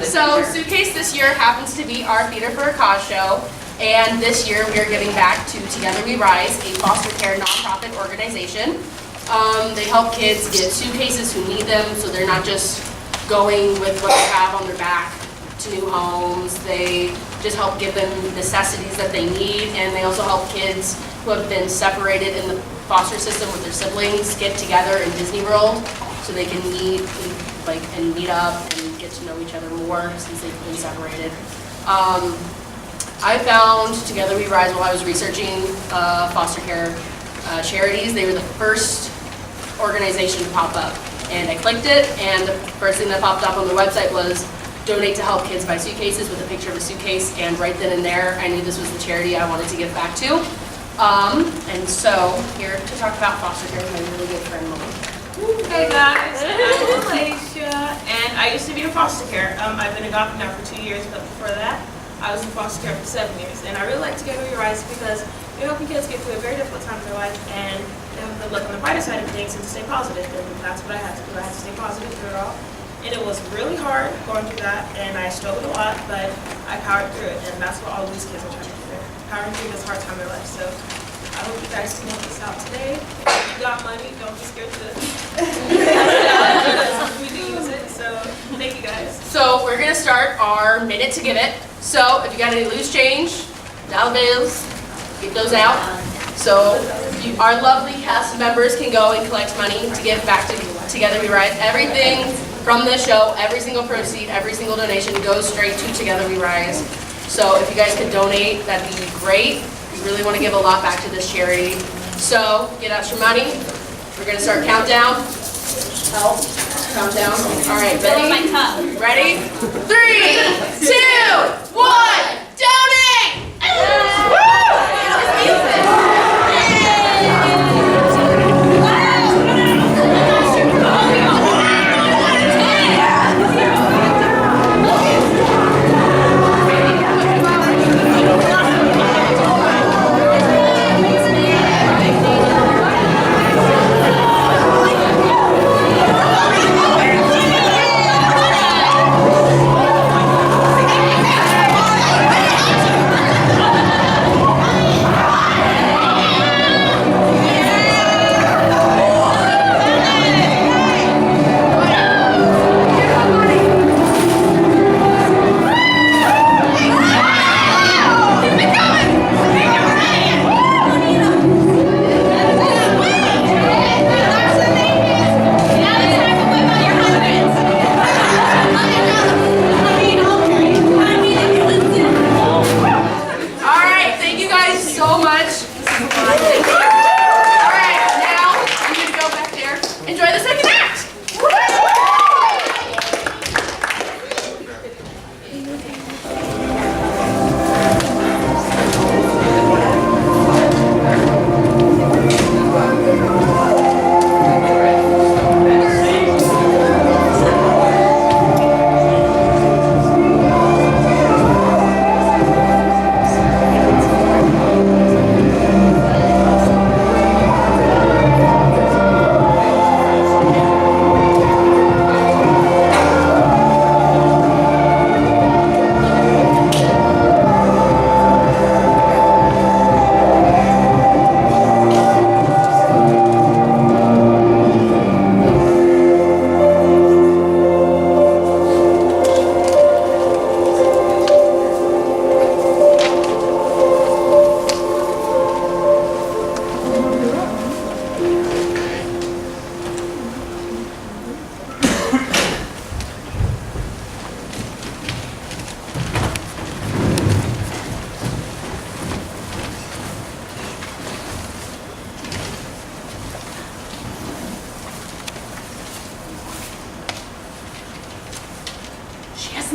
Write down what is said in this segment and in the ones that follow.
So Suitcase this year happens to be our Theater for a Cause show, and this year we are giving back to Together We Rise, a foster care nonprofit organization. They help kids get suitcases who need them, so they're not just going with what they have on their back to new homes. They just help give them necessities that they need, and they also help kids who have been separated in the foster system with their siblings get together in Disney World so they can meet and meet up and get to know each other more since they've been separated. I found Together We Rise while I was researching foster care charities. They were the first organization to pop up, and I clicked it, and the first thing that popped up on the website was donate to help kids buy suitcases, with a picture of a suitcase, and right then and there I knew this was the charity I wanted to give back to. And so here to talk about foster care is my really good friend Melanie. Hey guys, I'm Alicia, and I used to be in foster care. I've been adopted now for 2 years, but before that, I was in foster care for 7 years. And I really like Together We Rise because you're helping kids get through a very difficult time in their life, and they have to look on the brighter side of things and to stay positive. And that's what I had to do. I had to stay positive through it all. And it was really hard going through that, and I struggled a lot, but I powered through it. And that's what all these kids are trying to do. They're powering through this hard time in their life. So I hope you guys can help us out today. If you got money, don't be scared to we do use it, so thank you guys. So we're going to start our minute to give it. So if you got any loose change, dollar bills, get those out. So our lovely cast members can go and collect money to give back to Together We Rise. Everything from this show, every single proceed, every single donation goes straight to Together We Rise. So if you guys could donate, that'd be great. We really want to give a lot back to this charity. So get out your money. We're going to start countdown. Help. Countdown. All right, ready? Ready? 3, 2, 1, donate! Woo!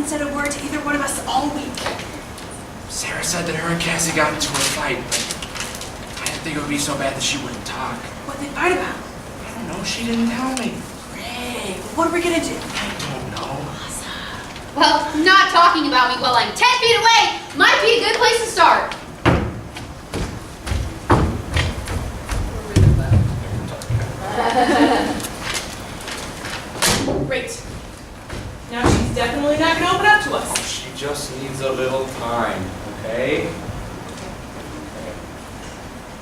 hasn't said a word to either one of us all week. Sarah said that her and Cassie got into a fight, but I didn't think it would be so bad that she wouldn't talk. What did they fight about? I don't know, she didn't tell me. Great. What are we gonna do? I don't know. Well, not talking about me while I'm 10 feet away might be a good place to start. Great. Now she's definitely not gonna open up to us. She just needs a little time, okay?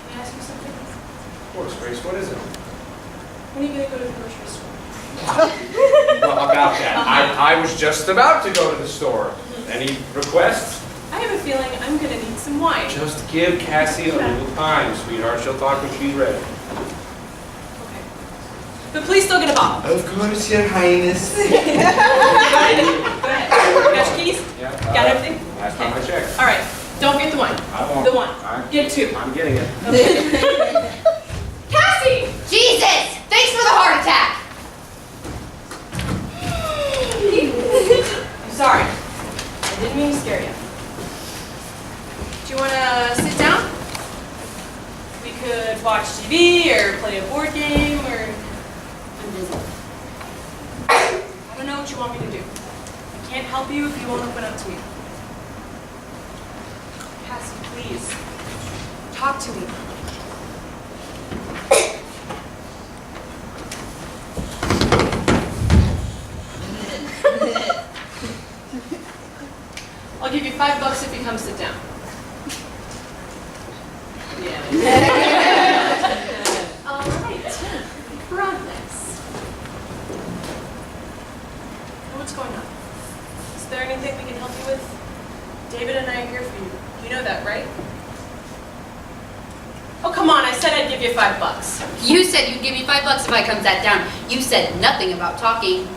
Can I ask you something? Of course, Grace, what is it? When are you gonna go to the grocery store? Well, about that, I was just about to go to the store. Any requests? I have a feeling I'm gonna need some wine. Just give Cassie a little time, sweetheart. She'll talk when she's ready. Okay. But please still get a bottle. Of course, Your Highness. Go ahead. Got your keys? Yeah. Got everything? Last time I checked. All right. Don't get the wine. I won't. The wine. Get two. I'm getting it. Cassie! Jesus! Thanks for the heart attack! I'm sorry. I didn't mean to scare you. Do you want to sit down? We could watch TV or play a board game or... I'm busy. I don't know what you want me to do. I can't help you if you won't open up to me. Cassie, please. Talk to me. I'll give you $5 if you come sit down. Yeah. All right. Progress. What's going on? Is there anything we can help you with? David and I are here for you. You know that, right? Oh, come on. I said I'd give you $5. You said you'd give me $5 if I come sat down. You said nothing about talking.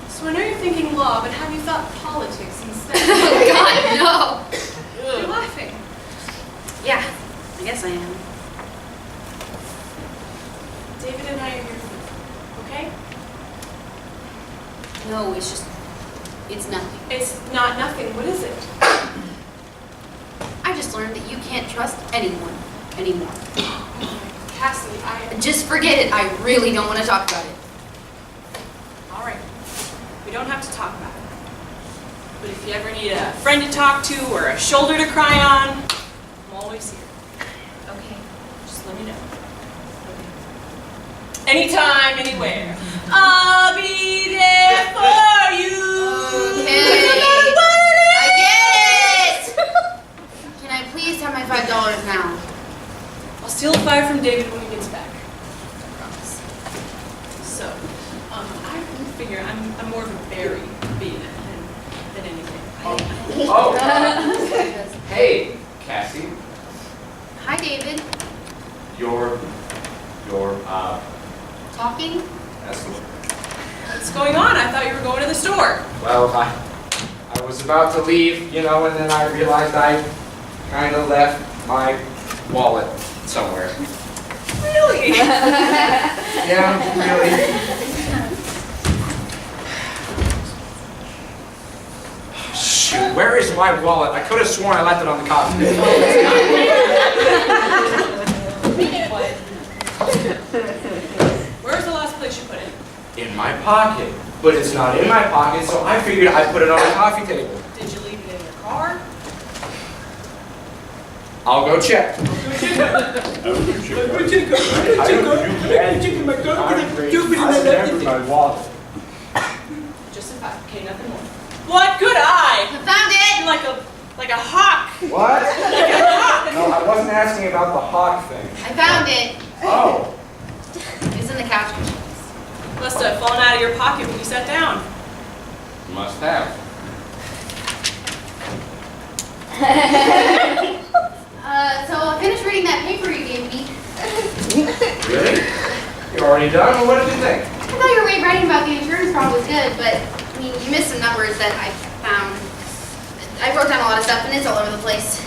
So I know you're thinking law, but have you thought politics instead? Oh, God, no. You're laughing. Yeah, I guess I am. David and I are here for you, okay? No, it's nothing. It's not nothing. What is it? I just learned that you can't trust anyone anymore. Cassie, Just forget it. I really don't want to talk about it. All right. We don't have to talk about it. But if you ever need a friend to talk to or a shoulder to cry on, I'm always here. Okay. Just let me know. Anytime, anywhere. I'll be there for you. Okay. I get it! Can I please have my $5 now? I'll steal a $5 from David when he gets back. I promise. So, I figure I'm more of a berry bee than anything. Oh. Hey, Cassie. Hi, David. You're Talking? that's the word. What's going on? I thought you were going to the store. Well, I was about to leave, and then I realized I kind of left my wallet somewhere. Really? Yeah, really. Shoot, where is my wallet? I could have sworn I left it on the coffee table. Where's the last place you put it? In my pocket. But it's not in my pocket, so I figured I'd put it on the coffee table. Did you leave it in your car? I'll go check. My wallet. Just a fact. Okay, nothing more. What good eye? I found it! You're like a hawk. What? No, I wasn't asking about the hawk thing. I found it. Oh. It's in the couch cushions. Must have fallen out of your pocket when you sat down. Must have. So I finished reading that paper you gave me. Really? You're already done? Well, what did you think? I thought your way of writing about the insurance fraud was good, but I mean, you missed some numbers that I found. I wrote down a lot of stuff, and it's all over the place.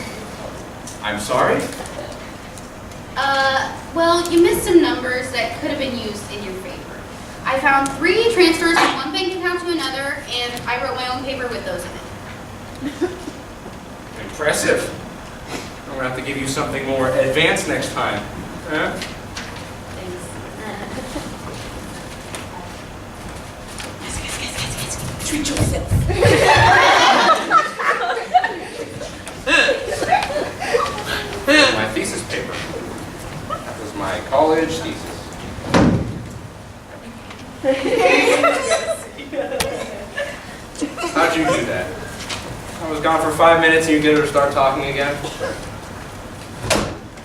I'm sorry? Well, you missed some numbers that could have been used in your favor. I found 3 transfers from one bank account to another, and I wrote my own paper with those in it. Impressive. I'm gonna have to give you something more advanced next time. Huh? Treat yourself. My thesis paper. That was my college thesis. How'd you do that? I was gone for 5 minutes and you get her to start talking again?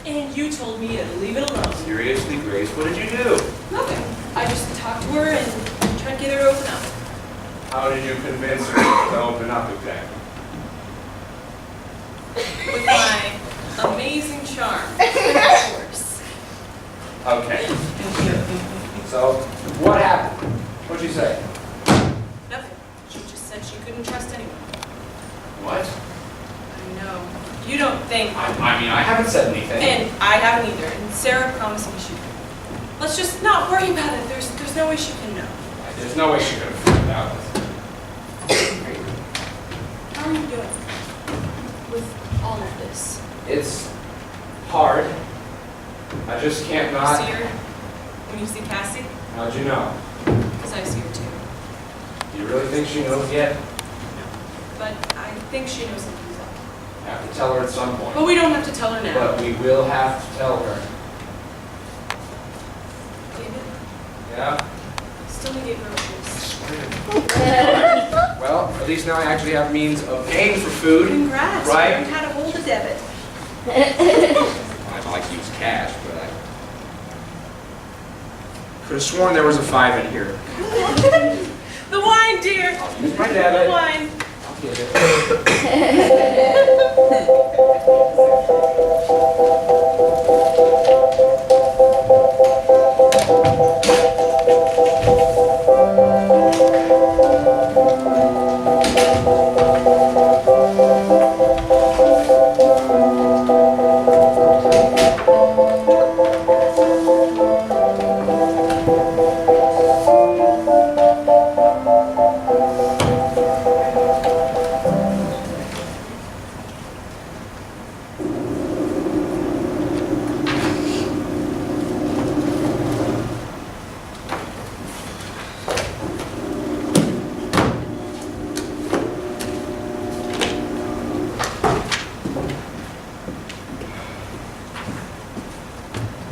And you told me to leave it alone. Seriously, Grace, what did you do? Nothing. I just talked to her and tried to get her to open up. How did you convince her to open up exactly? With my amazing charm. Of course. Okay. So, what happened? What'd you say? Nothing. She just said she couldn't trust anyone. What? I know. You don't think. I mean, I haven't said anything. And I haven't either. And Sarah promised me she would. Let's just not worry about it. There's no way she can know. There's no way she could have figured it out. How are you doing? With all of this. It's hard. I just can't You not. see her when you see Cassie? How'd you know? Because I see her too. Do you really think she knows yet? But I think she knows something's up. I have to tell her at some point. But we don't have to tell her now. But we will have to tell her. David, Yeah? still need to get groceries. Well, at least now I actually have means of paying for food. Congrats. Right? You learned how to hold a debit. I'd like to use cash, but I could have sworn there was a 5 in here. The wine, dear. I'll use my The debit. wine. I'll get it.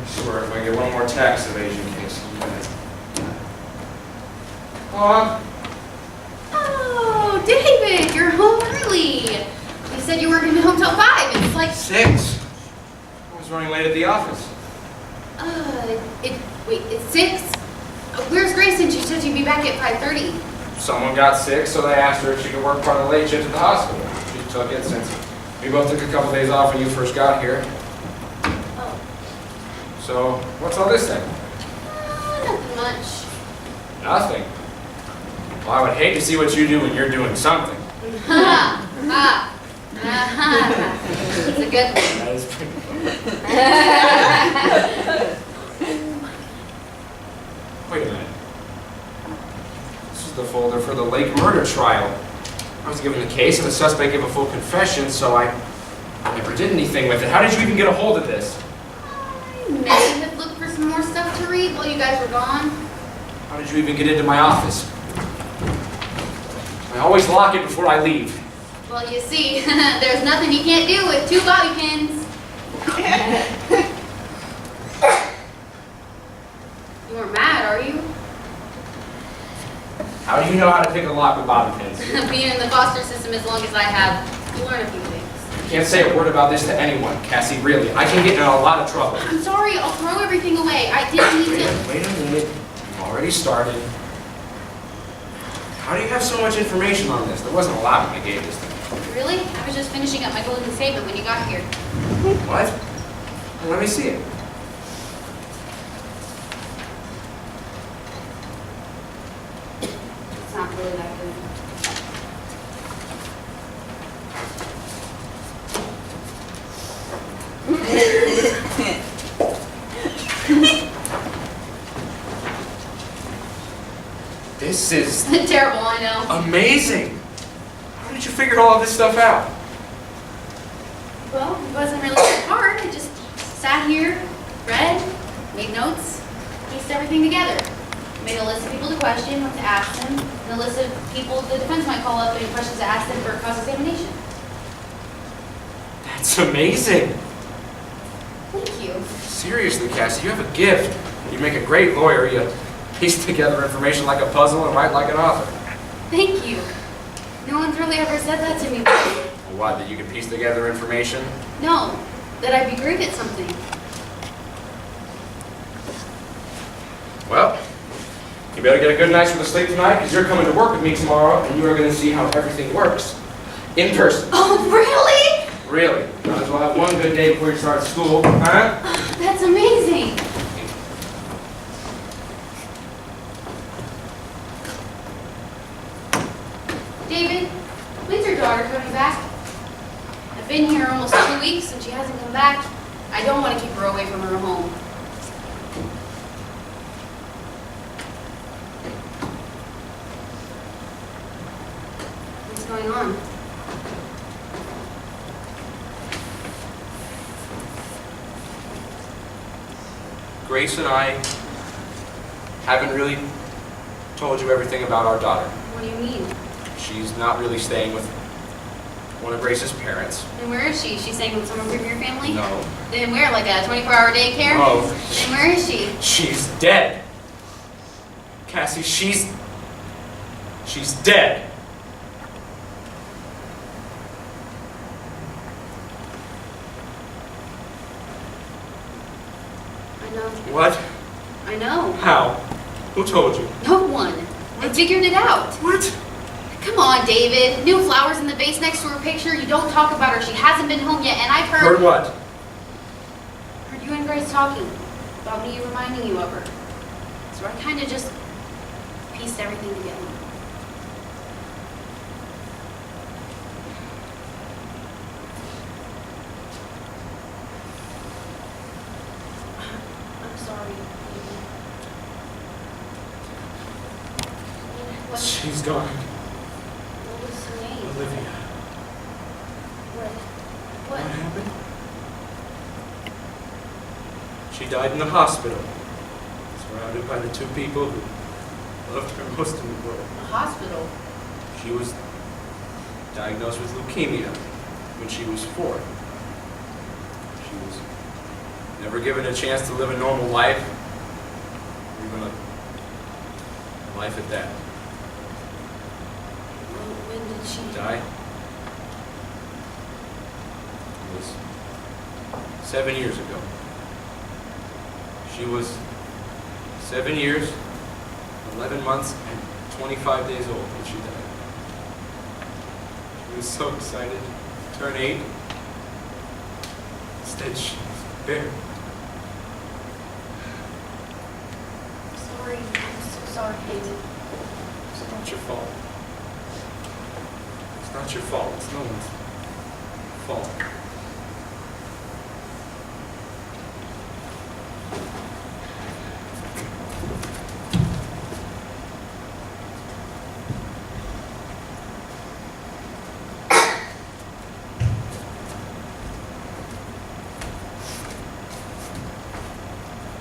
Swear if I get one more tax evasion case, I'm gonna. Oh, David, you're home early. You said you weren't going to be home till 5. It's like, 6. I was running late at the office. wait, it's 6? Where's Grayson? She said she'd be back at 5:30. Someone got sick, so they asked her if she could work part of the late shift at the hospital. She took it since we both took a couple days off when you first got here. Oh, So, what's all this then? nothing much. Nothing. Well, I would hate to see what you do when you're doing something. Ha! Ha! Ha! It's a good one. That is pretty funny. Wait a minute. This is the folder for the Lake murder trial. I was given the case and the suspect gave a full confession, so I never did anything with it. How did you even get a hold of this? I may have looked for some more stuff to read while you guys were gone. How did you even get into my office? I always lock it before I leave. Well, you see, there's nothing you can't do with 2 bobby pins. You weren't mad, are you? How do you know how to pick a lock with bobby pins? Being in the foster system as long as I have, you learn a few things. You can't say a word about this to anyone, Cassie, really. I can get in a lot of trouble. I'm sorry, I'll throw everything away. I didn't need to. Wait a minute. You've already started. How do you have so much information on this? There wasn't a lot when I gave this to you. Really? I was just finishing up my golden statement when you got here. What? Well, let me see it. It's not really that good. This is Terrible, I know. amazing. How did you figure all of this stuff out? Well, it wasn't really that hard. I just sat here, read, made notes, pieced everything together. Made a list of people to question, what to ask them, and a list of people the defense might call up and questions to ask them for a cross-examination. That's amazing. Thank you. Seriously, Cassie, you have a gift. You make a great lawyer. You piece together information like a puzzle and write like an author. Thank you. No one's really ever said that to me before. Well, what, that you can piece together information? No, that I'd be great at something. Well, you better get a good night's worth of sleep tonight, because you're coming to work with me tomorrow, and you are going to see how everything works. In person. Oh, really? Really. Might as well have one good day before you start school, huh? Oh, that's amazing. David, when's your daughter coming back? I've been here almost 2 weeks and she hasn't come back. I don't want to keep her away from her home. What's going on? Grace and I haven't really told you everything about our daughter. What do you mean? She's not really staying with one of Grace's parents. And where is she? Is she staying with someone from your family? No. Then where? Like a 24-hour daycare? No. And where is she? She's dead. Cassie, she's dead. I know. What? I know. How? Who told you? No one. I figured it out. What? Come on, David. New flowers in the vase next to her picture. You don't talk about her. She hasn't been home yet, and I've Heard what? heard you and Grace talking about me reminding you of her. So I kind of just pieced everything together. I'm sorry, David. She's gone. What was her name? Olivia. What? What What? happened? She died in the hospital, surrounded by the two people who loved her most in the world. A hospital? She was diagnosed with leukemia when she was 4. She was never given a chance to live a normal life, even a life at that. When did she Die? It was 7 years ago. She was 7 years, 11 months, and 25 days old when she died. She was so excited to turn 8. Instead, she was bare. Sorry, I'm so sorry, David. It's not your fault. It's not your fault. It's no one's fault.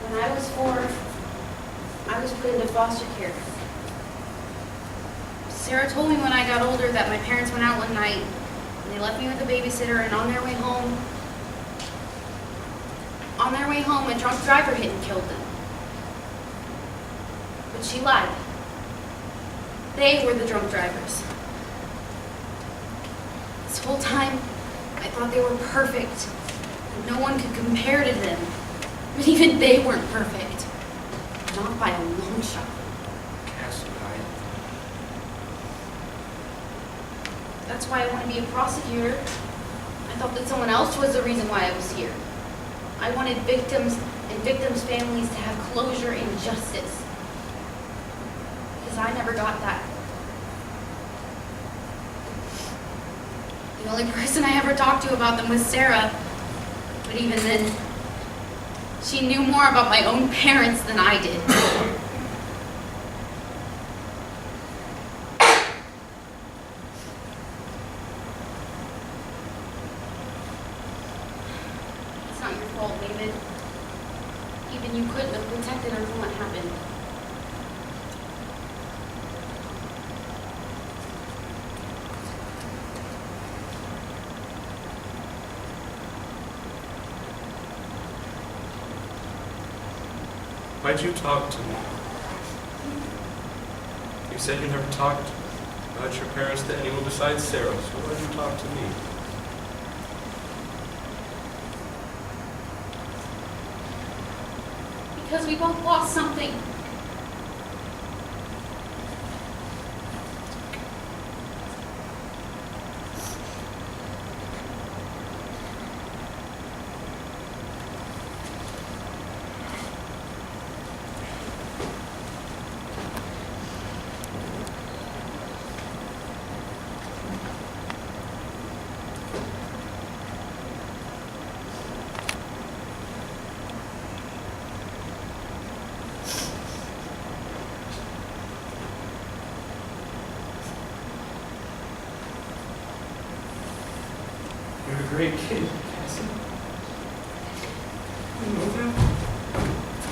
When I was 4, I was put into foster care. Sarah told me when I got older that my parents went out one night and they left me with a babysitter, and on their way home, a drunk driver hit and killed them. But she lied. They were the drunk drivers. This whole time, I thought they were perfect, and no one could compare to them. But even they weren't perfect. Not by a long shot. Cassie, That's why I want to be a prosecutor. I thought that someone else was the reason why I was here. I wanted victims and victims' families to have closure and justice. Because I never got that. The only person I ever talked to about them was Sarah. But even then, she knew more about my own parents than I did. Why'd you talk to me? You said you never talked about your parents to anyone besides Sarah, so why'd you talk to me? Because we both lost something. You're a great kid, Cassie. You know that?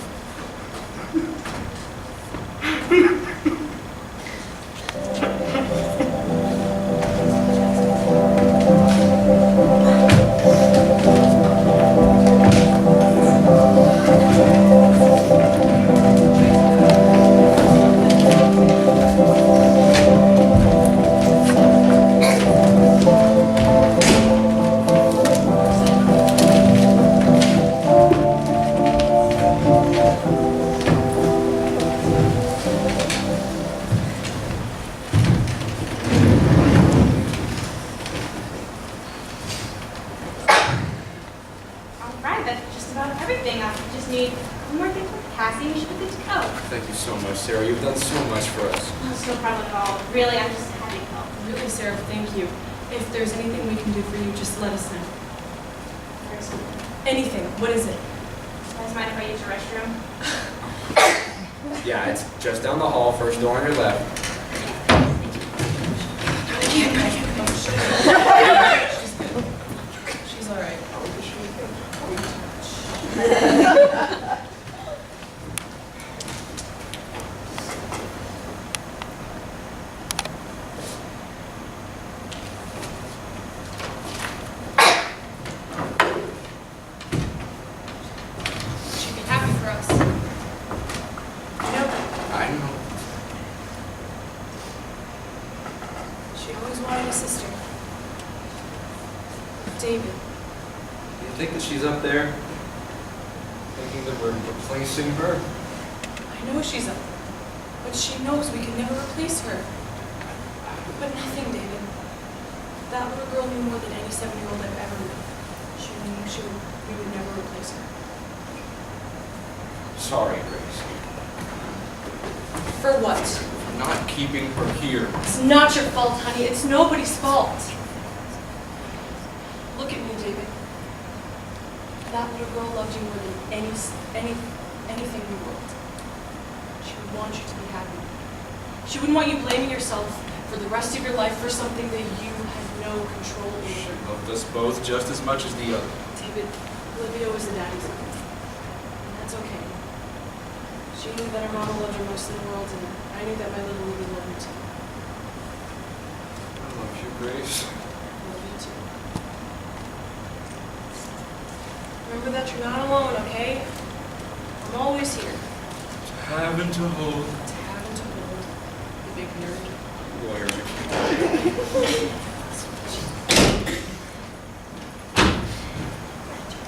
Alright, that's just about everything. I just need one more thing from Cassie and you should be good to go. Thank you so much, Sarah. You've done so much for us. Oh, it's no problem at all. Really, I'm just having help. Really, Sarah, thank you. If there's anything we can do for you, just let us know. There's you Anything. What is it? guys mind if I use your restroom? Yeah, it's just down the hall, first door on your left. She's all right. She'd be happy for us. You know, I know. she always wanted a sister. David. You think that she's up there? Thinking that we're replacing her? I know she's up there, but she knows we can never replace her. But nothing, David. That little girl knew more than any 7-year-old I've ever met. She knew we would never replace her. Sorry, Grace. For what? I'm not keeping her here. It's not your fault, honey. It's nobody's fault. Look at me, David. That little girl loved you more than anything in the world. She would want you to be happy. She wouldn't want you blaming yourself for the rest of your life for something that you had no control She over. loved us both just as much as the other. David, Olivia was the daddy's son. And that's okay. She knew that her mama loved her most in the world, and I knew that my little Olivia loved me too. I love you, Grace. I love you too. Remember that you're not alone, okay? I'm always here. Having to hold. To have and to hold. The big nerd. Lawyer.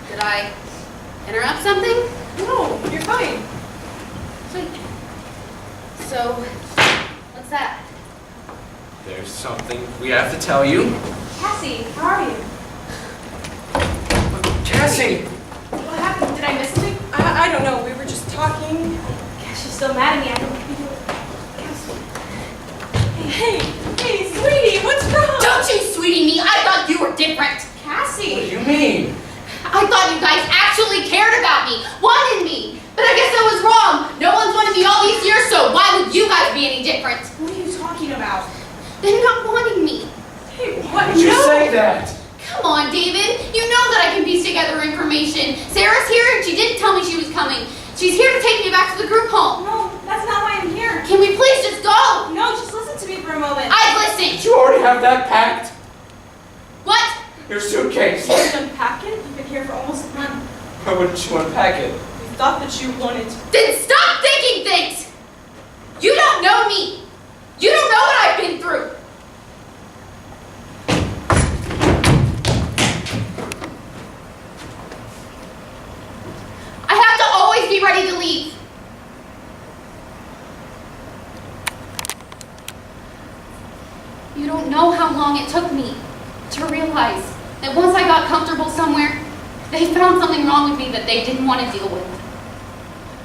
Did I interrupt something? No, you're fine. Sweet. So, what's that? There's something we have to tell you. Cassie, how are you? Cassie! What happened? Did I miss something? I don't know. We were just talking. Gosh, she's so mad at me. I don't think you Hey, sweetie, what's wrong? Don't you sweetie me, I thought you were different. What do Cassie! you mean? I thought you guys actually cared about me, wanted me. But I guess I was wrong. No one's wanted me all these years, so why would you guys be any different? What are you talking about? They're not wanting me. Hey, what? Why did you say that? Come on, David. You know that I can piece together information. Sarah's here and she didn't tell me she was coming. She's here to take me back to the group home. No, that's not why I'm here. Can we please just go? No, just listen to me for a moment. I listened. Did you already have that packed? What? Your suitcase. You've unpacked it? You've been here for almost a month. Why wouldn't you unpack it? We thought that you wanted to. Then stop thinking things! You don't know me! You don't know what I've been through! I have to always be ready to leave. You don't know how long it took me to realize that once I got comfortable somewhere, they found something wrong with me that they didn't want to deal with.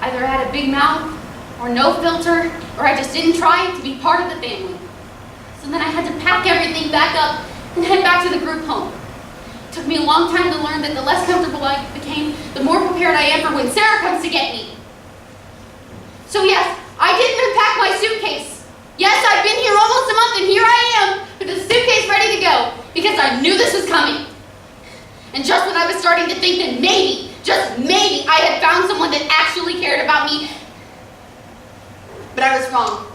Either I had a big mouth, or no filter, or I just didn't try to be part of the family. So then I had to pack everything back up and head back to the group home. It took me a long time to learn that the less comfortable I became, the more prepared I am for when Sarah comes to get me. So yes, I didn't unpack my suitcase. Yes, I've been here almost a month and here I am with the suitcase ready to go because I knew this was coming. And just when I was starting to think that maybe, just maybe, I had found someone that actually cared about me, but I was wrong.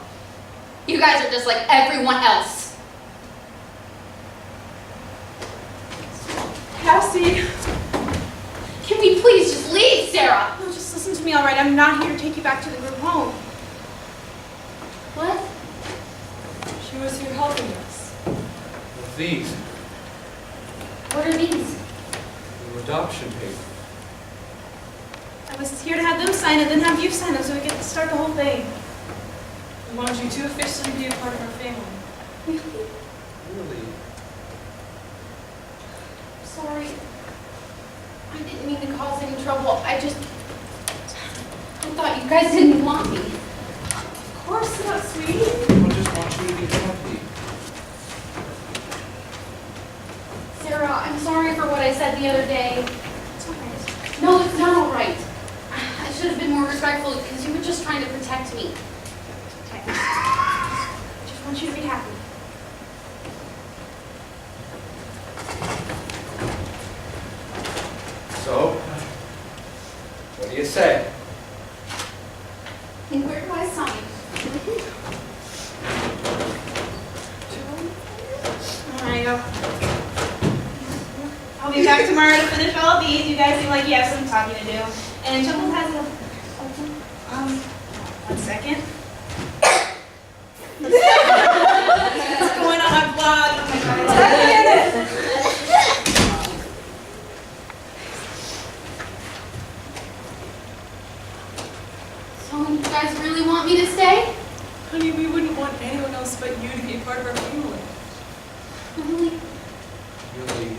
You guys are just like everyone else. Cassie. Can we please just leave, Sarah? No, just listen to me, all right? I'm not here to take you back to the group home. What? She was here helping us. With these, What are these? your adoption papers. I was here to have them sign it, then have you sign it so we get to start the whole thing. We want you to officially be a part of our family. Really? Sorry. I didn't mean to cause any trouble. I thought you guys didn't want me. Of course not, sweetie. I just want you to be happy. Sarah, I'm sorry for what I said the other day. It's all right. No, it's not all right. I should have been more respectful because you were just trying to protect me. I just want you to be happy. So, what do you say? And where do I sign? All right, I'll be back tomorrow to finish all of these. You guys seem like you have some talking to do. And Chuckles has a... one second. What's going on my blog? Oh my God. So you guys really want me to stay? Honey, we wouldn't want anyone else but you to be a part of our family. Really? Really,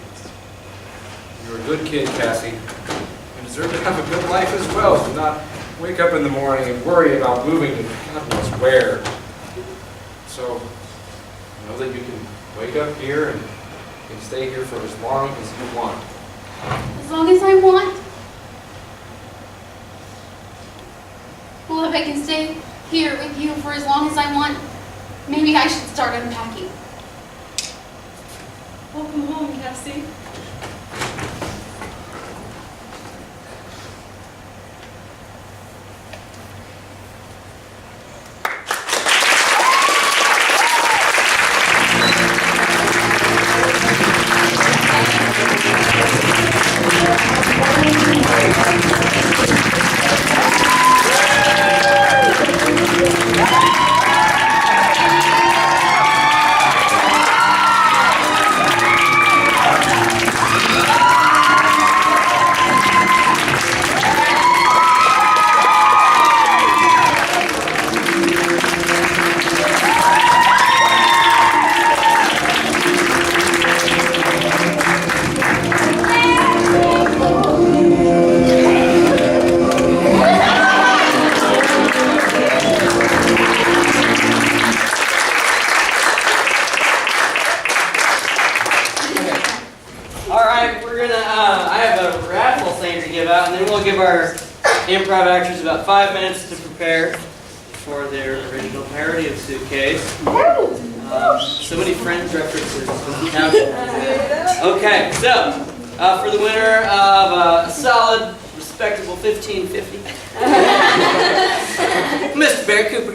you're a good kid, Cassie. You deserve to have a good life as well. Do not wake up in the morning and worry about moving to God knows where. So, know that you can wake up here and you can stay here for as long as you want. As long as I want? Well, if I can stay here with you for as long as I want, maybe I should start unpacking. Welcome home, Cassie. Give our improv actors about 5 minutes to prepare for their original parody of Suitcase. So many Friends references. Okay, so for the winner of a solid, respectable 1550, Mr. Bear Cooper.